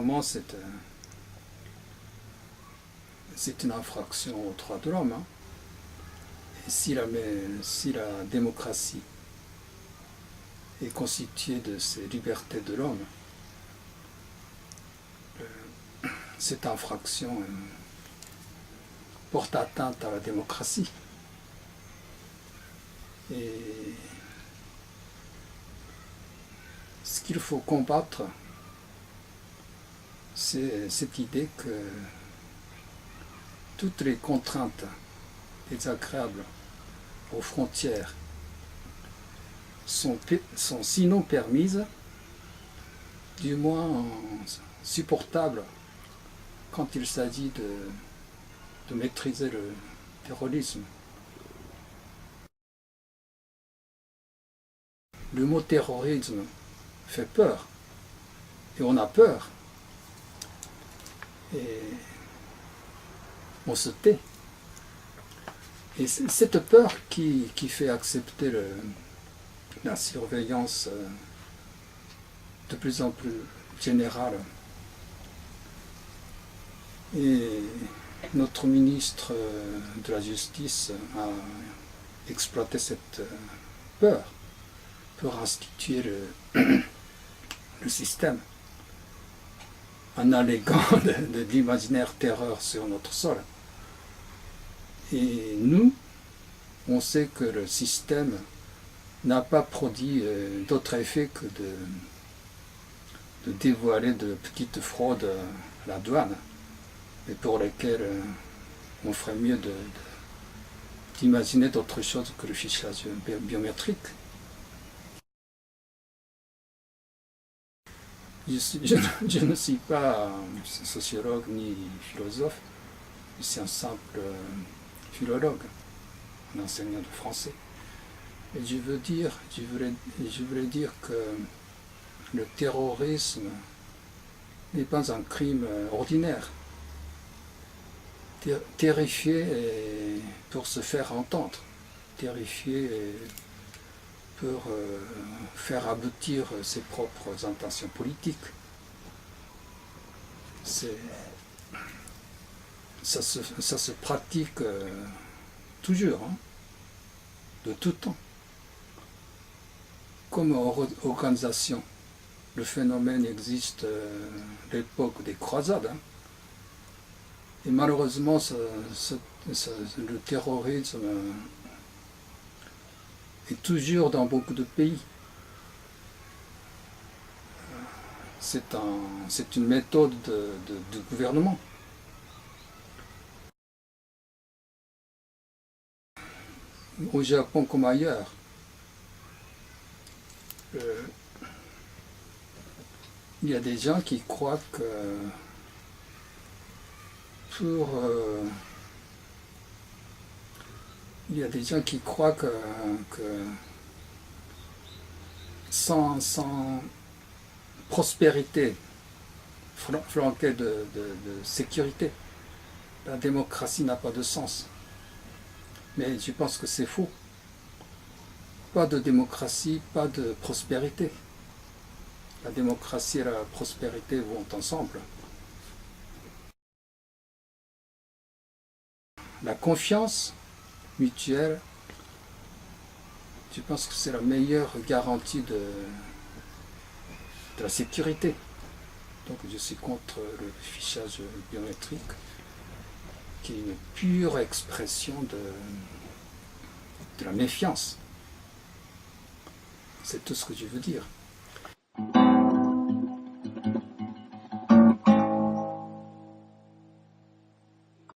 évidemment, c'est une infraction aux droits de l'homme. Hein. Et si la démocratie est constituée de ces libertés de l'homme, cette infraction porte atteinte à la démocratie. Et ce qu'il faut combattre, c'est cette idée que toutes les contraintes désagréables aux frontières sont sinon permises, du moins supportables quand il s'agit de maîtriser le terrorisme. Le mot terrorisme fait peur, et on a peur, et on se tait. Et c'est cette peur qui fait accepter la surveillance de plus en plus générale. Et notre ministre de la Justice a exploité cette peur pour instituer le système en alléguant de l'imaginaire terreur sur notre sol. Et nous, on sait que le système n'a pas produit d'autre effet que de dévoiler de petites fraudes à la douane, et pour lesquelles on ferait mieux d'imaginer d'autres choses que le fichage biométrique. Je ne suis pas sociologue ni philosophe, je suis un simple philologue, un enseignant de français. Et je voulais dire que le terrorisme n'est pas un crime ordinaire. Terrifié pour se faire entendre, terrifié pour faire aboutir ses propres intentions politiques. Ça se pratique toujours, hein, de tout temps. Comme organisation, le phénomène existe à l'époque des croisades. Hein. Et malheureusement, le terrorisme est toujours dans beaucoup de pays. C'est une méthode de gouvernement. Au Japon comme ailleurs, il y a des gens qui croient que il y a des gens qui croient que sans prospérité flanquée de sécurité, la démocratie n'a pas de sens. Mais je pense que c'est faux. Pas de démocratie, pas de prospérité. La démocratie et la prospérité vont ensemble. La confiance mutuelle, je pense que c'est la meilleure garantie de la sécurité. Donc je suis contre le fichage biométrique, qui est une pure expression de la méfiance. C'est tout ce que je veux dire.